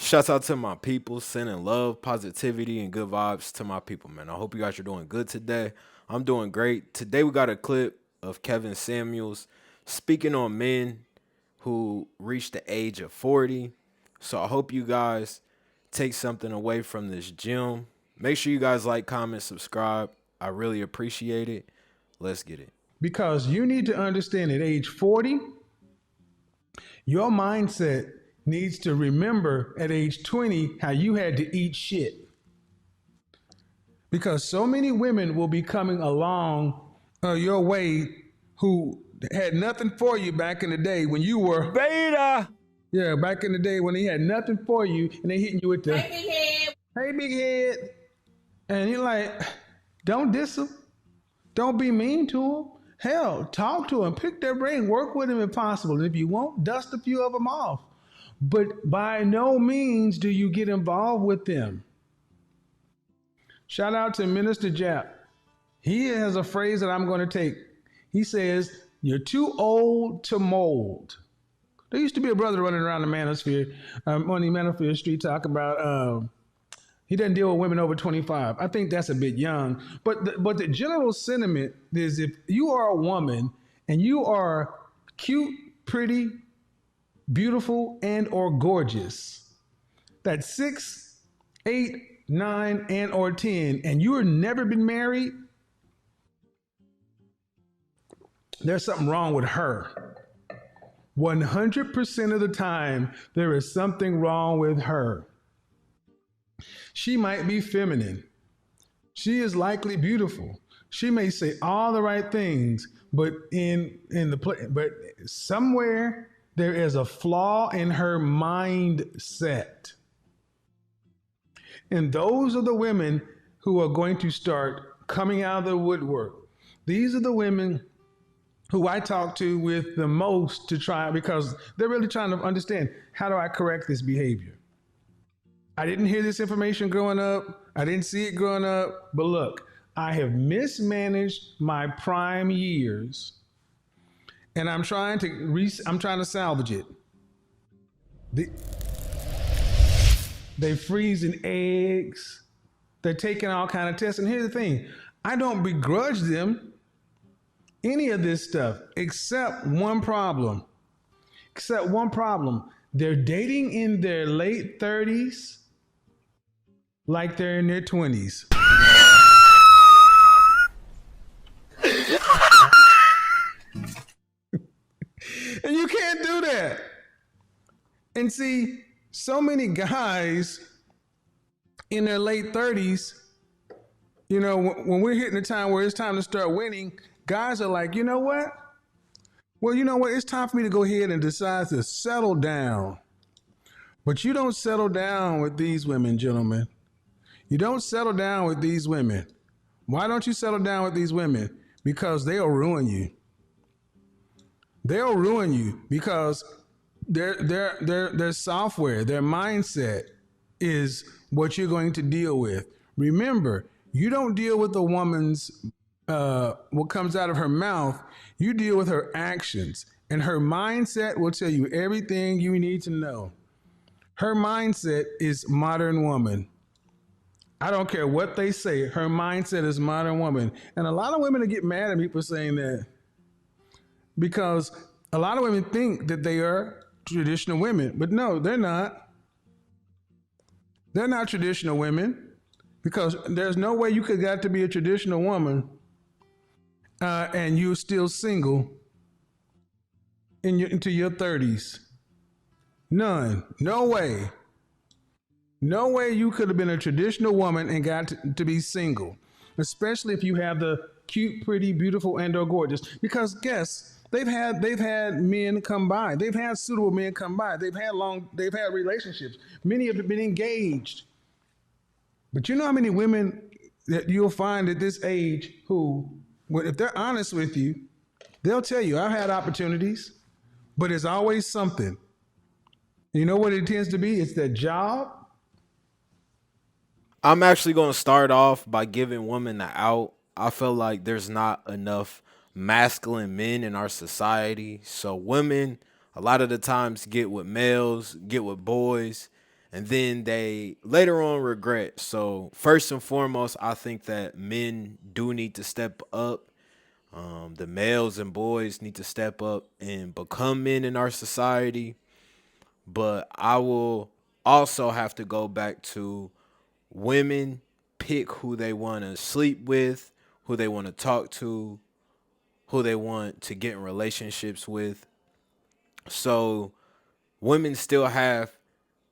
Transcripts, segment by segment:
Shouts out to my people, sending love, positivity, and good vibes to my people, man. I hope you guys are doing good today. I'm doing great. Today we got a clip of Kevin Samuels speaking on men who reached the age of 40. So I hope you guys take something away from this gym. Make sure you guys like, comment, subscribe. I really appreciate it. Let's get it. Because you need to understand at age 40, your mindset needs to remember at age 20 how you had to eat shit. Because so many women will be coming along your way who had nothing for you back in the day when you were Beta! yeah, back in the day when they had nothing for you and they hitting you with the hey big head. And you're like, don't diss them. Don't be mean to them. Hell, talk to them, pick their brain, work with them if possible. And if you won't, dust a few of them off. But by no means do you get involved with them. Shout out to Minister Jap. He has a phrase that I'm going to take. He says, you're too old to mold. There used to be a brother running around the Manosphere, on the Manosphere Street talking about he doesn't deal with women over 25. I think that's a bit young. But the general sentiment is if you are a woman and you are cute, pretty, beautiful, and or gorgeous, that's 6, 8, 9, and or 10, and you have never been married, there's something wrong with her. 100% of the time, there is something wrong with her. She might be feminine. She is likely beautiful. She may say all the right things, but but somewhere there is a flaw in her mindset. And those are the women who are going to start coming out of the woodwork. These are the women who I talk to with the most to try, because they're really trying to understand, how do I correct this behavior? I didn't hear this information growing up. I didn't see it growing up. But look, I have mismanaged my prime years, and I'm trying to salvage it. They freezing eggs. They're taking all kind of tests. And here's the thing: I don't begrudge them any of this stuff, except one problem. They're dating in their late 30s like they're in their 20s. And you can't do that. And see, so many guys in their late 30s, you know, when we're hitting the time where it's time to start winning, guys are like, you know what? Well, you know what? It's time for me to go ahead and decide to settle down. But you don't settle down with these women, gentlemen. You don't settle down with these women. Why don't you settle down with these women? Because they'll ruin you. They'll ruin you because their software, their mindset is what you're going to deal with. Remember, you don't deal with a woman's what comes out of her mouth. You deal with her actions, and her mindset will tell you everything you need to know. Her mindset is modern woman. I don't care what they say. Her mindset is modern woman. And a lot of women get mad at me for saying that, because a lot of women think that they are traditional women, but no, they're not. They're not traditional women, because there's no way you could got to be a traditional woman and you're still single into your 30s. None. No way. No way you could have been a traditional woman and got to be single, especially if you have the cute, pretty, beautiful, and or gorgeous. Because guess they've had men come by. They've had suitable men come by. They've had relationships. Many have been engaged. But you know how many women that you'll find at this age who, if they're honest with you, they'll tell you, I've had opportunities, but it's always something. You know what it tends to be? It's that job. I'm actually going to start off by giving women the out. I feel like there's not enough masculine men in our society. So women, a lot of the times, get with males, get with boys, and then they later on regret. So first and foremost, I think that men do need to step up. The males and boys need to step up and become men in our society. But I will also have to go back to women pick who they want to sleep with, who they want to talk to, who they want to get in relationships with. So women still have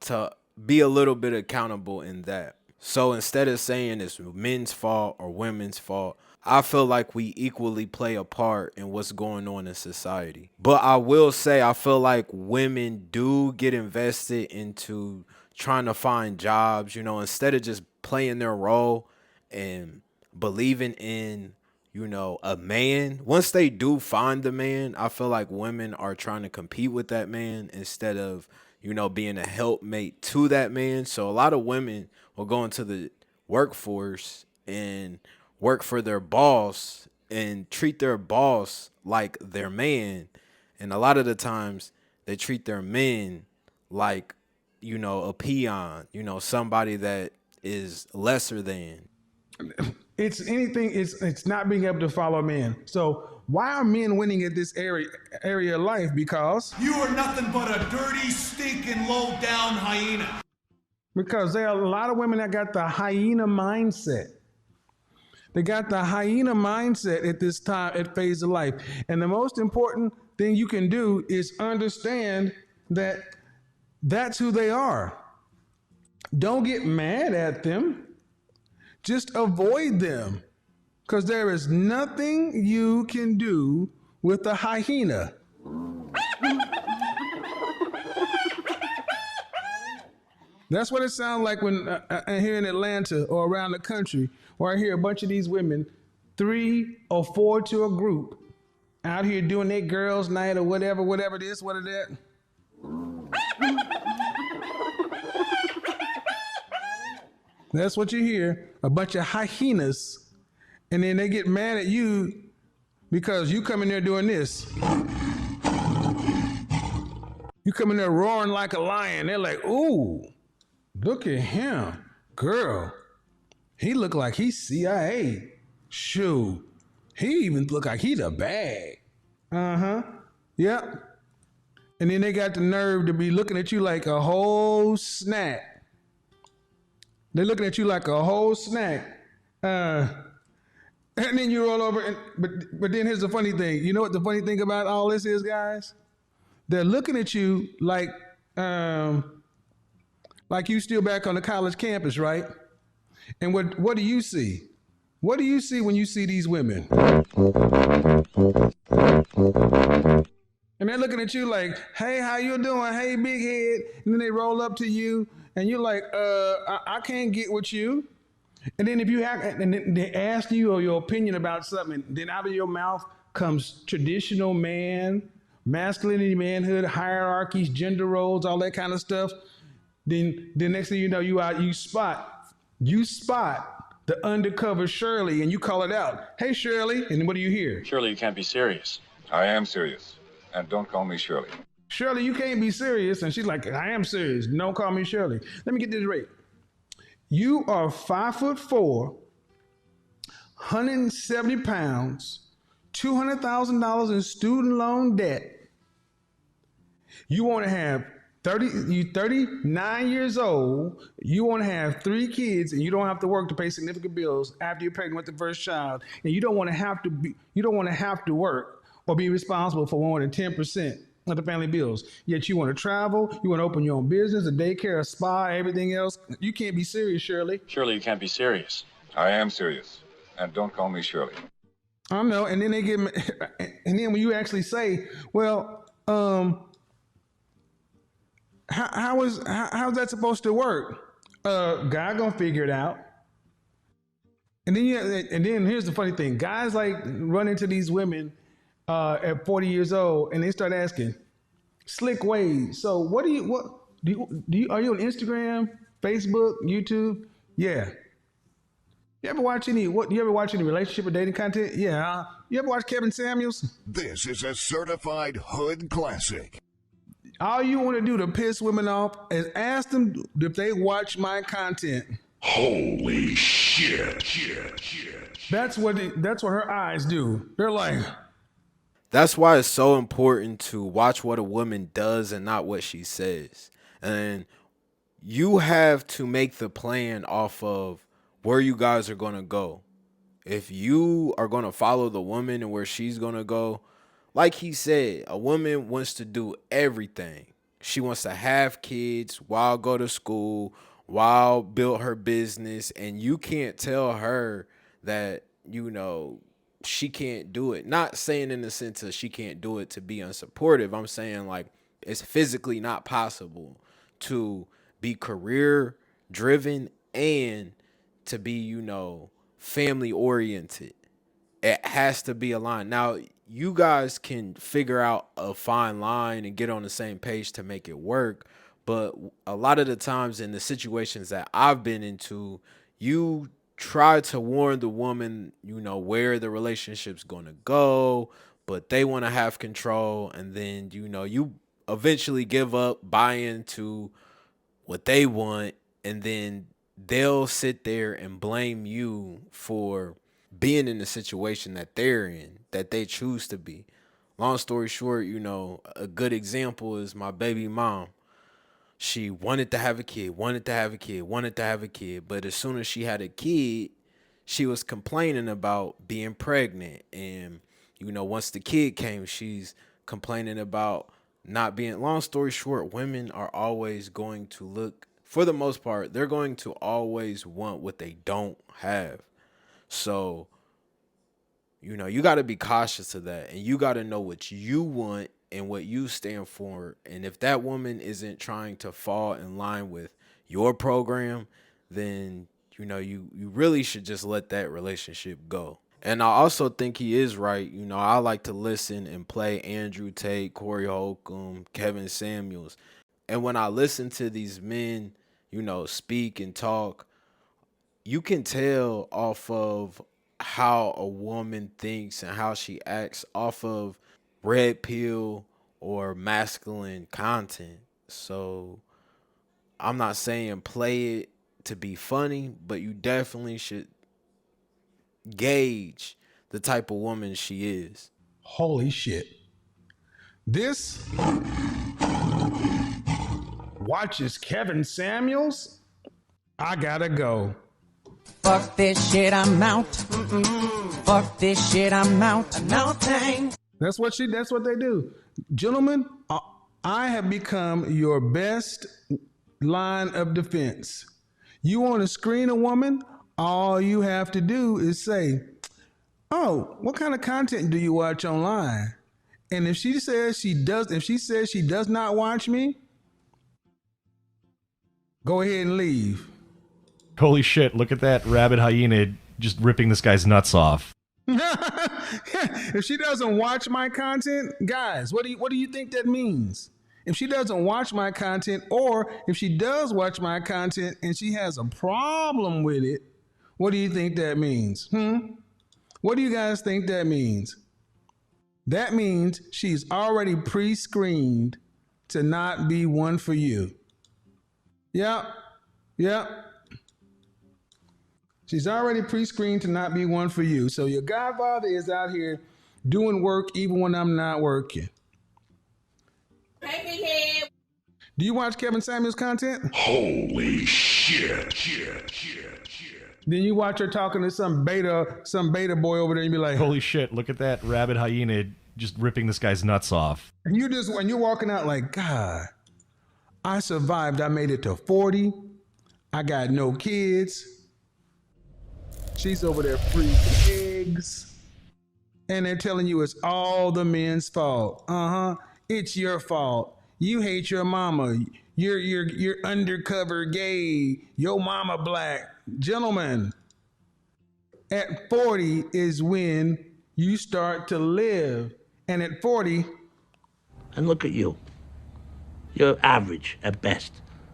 to be a little bit accountable in that. So instead of saying it's men's fault or women's fault, I feel like we equally play a part in what's going on in society. But I will say, I feel like women do get invested into trying to find jobs, instead of just playing their role and believing in, a man. Once they do find the man, I feel like women are trying to compete with that man instead of, being a helpmate to that man. So a lot of women will go into the workforce and work for their boss and treat their boss like their man. And a lot of the times they treat their men like, a peon, somebody that is lesser than. It's not being able to follow men. So why are men winning at this area of life? Because you are nothing but a dirty, stinking, low-down hyena. Because there are a lot of women that got the hyena mindset. They got the hyena mindset at this time, at phase of life. And the most important thing you can do is understand that that's who they are. Don't get mad at them. Just avoid them. Because there is nothing you can do with a hyena. That's what it sounds like when here in Atlanta or around the country, where I hear a bunch of these women, 3 or 4 to a group, out here doing their girls' night or whatever it is, what it is. That's what you hear, a bunch of hyenas, and then they get mad at you because you come in there doing this. You come in there roaring like a lion. They're like, ooh, look at him. Girl, he look like he's CIA. Shoot, he even look like he's a bag. Uh-huh, yep. And then they got the nerve to be looking at you like a whole snack. They're looking at you like a whole snack. And then you roll over, but then here's the funny thing. You know what the funny thing about all this is, guys? They're looking at you like you still back on the college campus, right? And what do you see? What do you see when you see these women? And they're looking at you like, hey, how you doing? Hey, big head. And then they roll up to you, and you're like, I can't get with you. And then and then they ask you or your opinion about something, and then out of your mouth comes traditional man, masculinity, manhood, hierarchies, gender roles, all that kind of stuff. Then the next thing you know, you spot the undercover Shirley, and you call it out. Hey, Shirley. And what do you hear? Shirley, you can't be serious. I am serious. And don't call me Shirley. Shirley, you can't be serious. And she's like, I am serious. Don't call me Shirley. Let me get this right. You are 5'4", 170 pounds, $200,000 in student loan debt. You want to have 39 years old. You want to have 3 kids, and you don't have to work to pay significant bills after you're pregnant with the first child. And you don't want to have to work or be responsible for more than 10% of the family bills. Yet you want to travel, you want to open your own business, a daycare, a spa, everything else. You can't be serious, Shirley. Shirley, you can't be serious. I am serious. And don't call me Shirley. I know. And then and then when you actually say, well, how's that supposed to work? Guy gonna figure it out. And then here's the funny thing. Guys like run into these women at 40 years old, and they start asking slick ways. So are you on Instagram, Facebook, YouTube? Yeah. You ever watch any relationship or dating content? Yeah. You ever watch Kevin Samuels? This is a certified hood classic. All you want to do to piss women off is ask them if they watch my content. Holy shit. That's what her eyes do. They're like, That's why it's so important to watch what a woman does and not what she says. And you have to make the plan off of where you guys are going to go. If you are going to follow the woman and where she's going to go, like he said, a woman wants to do everything. She wants to have kids while go to school, while build her business, and you can't tell her that, she can't do it. Not saying in the sense of she can't do it to be unsupportive. I'm saying like it's physically not possible to be career driven and to be, family oriented. It has to be aligned. Now, you guys can figure out a fine line and get on the same page to make it work. But a lot of the times in the situations that I've been into, you try to warn the woman, where the relationship's going to go, but they want to have control. And then, you eventually give up, buy into what they want, and then they'll sit there and blame you for being in the situation that they're in, that they choose to be. Long story short, a good example is my baby mom. She wanted to have a kid, but as soon as she had a kid, she was complaining about being pregnant. And, once the kid came, she's complaining about not being. Long story short, women are always going to look, for the most part, they're going to always want what they don't have. So, you got to be cautious of that, and you got to know what you want and what you stand for. And if that woman isn't trying to fall in line with your program, then, you really should just let that relationship go. And I also think he is right. I like to listen and play Andrew Tate, Corey Holcomb, Kevin Samuels. And when I listen to these men, speak and talk, you can tell off of how a woman thinks and how she acts off of red pill or masculine content. So I'm not saying play it to be funny, but you definitely should gauge the type of woman she is. holy shit. This watches Kevin Samuels. I gotta go. Fuck this shit, I'm out. Fuck this shit, I'm out. No thanks. That's what they do. Gentlemen, I have become your best line of defense. You want to screen a woman? All you have to do is say, "Oh, what kind of content do you watch online?" And if she says she does not watch me, go ahead and leave. Holy shit, look at that rabid hyena just ripping this guy's nuts off. If she doesn't watch my content, guys, what do you think that means? If she doesn't watch my content, or if she does watch my content and she has a problem with it, what do you think that means? What do you guys think that means? That means she's already pre-screened to not be one for you. Yep. She's already pre-screened to not be one for you. So your godfather is out here doing work even when I'm not working. Hey, big head. Do you watch Kevin Samuels content? Holy shit. Then you watch her talking to some beta boy over there and be like, Holy shit, look at that rabid hyena just ripping this guy's nuts off. and when you're walking out like, God, I survived. I made it to 40. I got no kids. She's over there freezing eggs. And they're telling you it's all the men's fault. It's your fault. You hate your mama. You're undercover gay. Your mama black. Gentlemen, at 40 is when you start to live. And at 40, And look at you. You're average at best.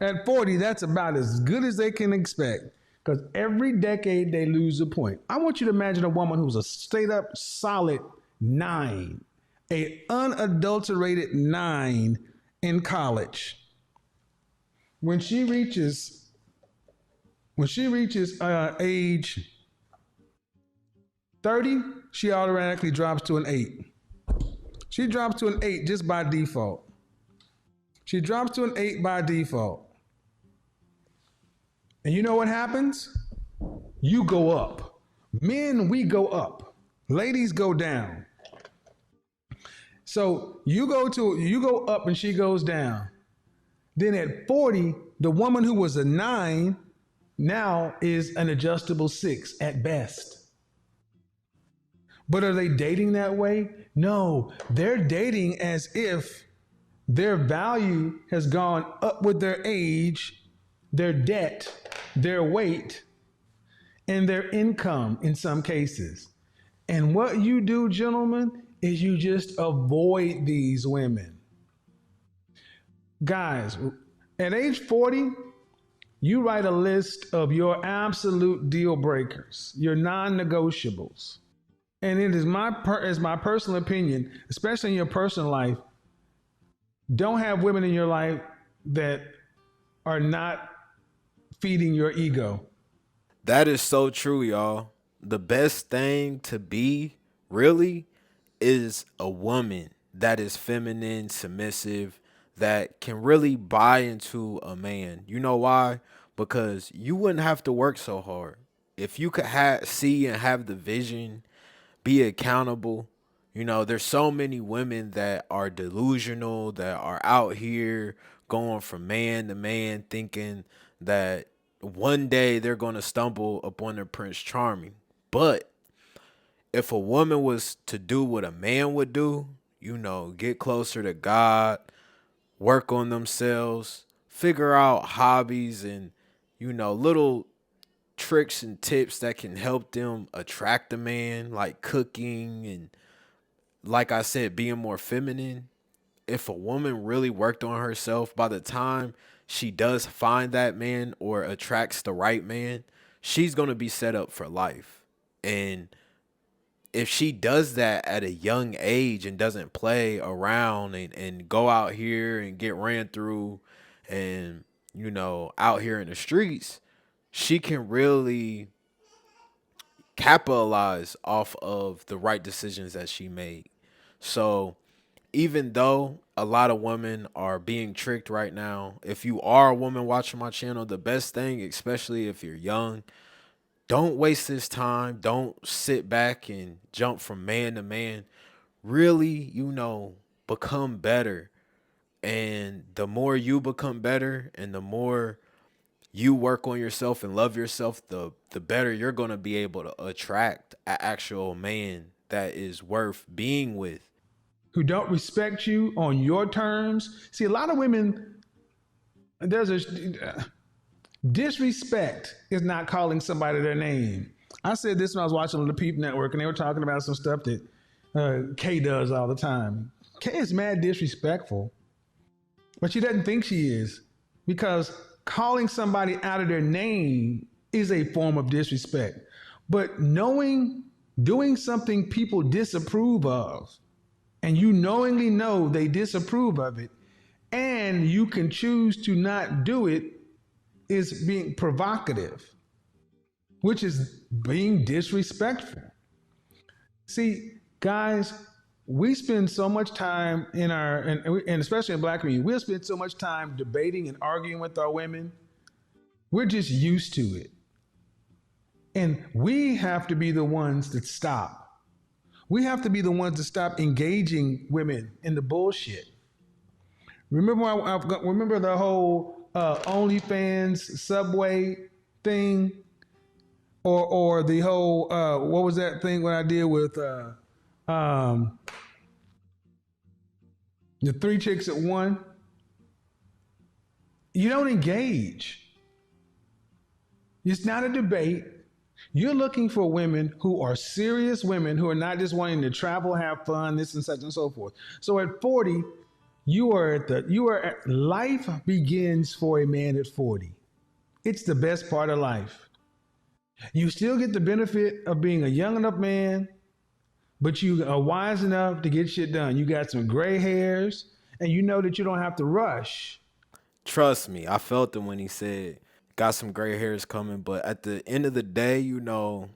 at 40, that's about as good as they can expect. Because every decade they lose a point. I want you to imagine a woman who's a straight up solid 9, a unadulterated 9 in college, when she reaches age 30, she automatically drops to an 8. She drops to an 8 just by default. She drops to an 8 by default. And you know what happens? You go up. Men, we go up. Ladies go down. So you go up and she goes down. Then at 40, the woman who was a 9 now is an adjustable 6 at best. But are they dating that way? No, they're dating as if their value has gone up with their age, their debt, their weight, and their income in some cases. And what you do, gentlemen, is you just avoid these women. Guys, at age 40, you write a list of your absolute deal breakers, your non-negotiables. And it is my personal opinion, especially in your personal life, don't have women in your life that are not feeding your ego. That is so true, y'all. The best thing to be, really, is a woman that is feminine, submissive, that can really buy into a man. You know why? Because you wouldn't have to work so hard. If you could see and have the vision, be accountable. You know, there's so many women that are delusional, that are out here going from man to man, thinking that one day they're going to stumble upon their Prince Charming. But if a woman was to do what a man would do, you know, get closer to God, work on themselves, figure out hobbies and, you know, little tricks and tips that can help them attract a man, like cooking and, like I said, being more feminine. If a woman really worked on herself, by the time she does find that man or attracts the right man, she's going to be set up for life. And if she does that at a young age and doesn't play around and go out here and get ran through and, you know, out here in the streets, she can really capitalize off of the right decisions that she made. So even though a lot of women are being tricked right now, if you are a woman watching my channel, the best thing, especially if you're young, don't waste this time. Don't sit back and jump from man to man. Really, you know, become better. And the more you become better and the more you work on yourself and love yourself, the better you're going to be able to attract an actual man that is worth being with. Who don't respect you on your terms. See, a lot of women, disrespect is not calling somebody their name. I said this when I was watching the Peep Network and they were talking about some stuff that Kay does all the time. Kay is mad disrespectful, but she doesn't think she is, because calling somebody out of their name is a form of disrespect. But doing something people disapprove of, and you knowingly know they disapprove of it, and you can choose to not do it, is being provocative, which is being disrespectful. See, guys, we spend so much time and especially in Black community, we'll spend so much time debating and arguing with our women. We're just used to it. And we have to be the ones that stop. We have to be the ones to stop engaging women in the bullshit. Remember the whole OnlyFans Subway thing, or the whole what was that thing when I did with the 3 chicks at one? You don't engage. It's not a debate. You're looking for women who are serious women, who are not just wanting to travel, have fun, this and such and so forth. So at 40, life begins for a man at 40. It's the best part of life. You still get the benefit of being a young enough man, but you are wise enough to get shit done. You got some gray hairs and you know that you don't have to rush. Trust me, I felt him when he said, got some gray hairs coming. But at the end of the day, you know,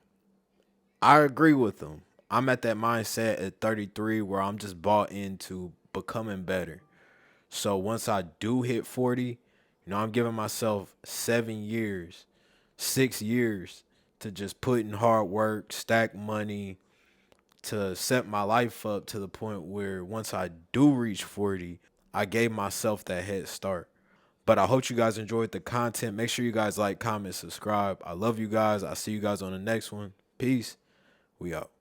I agree with him. I'm at that mindset at 33 where I'm just bought into becoming better. So once I do hit 40, you know, I'm giving myself 7 years, 6 years to just put in hard work, stack money, to set my life up to the point where once I do reach 40, I gave myself that head start. But I hope you guys enjoyed the content. Make sure you guys like, comment, subscribe. I love you guys. I'll see you guys on the next one. Peace. We out.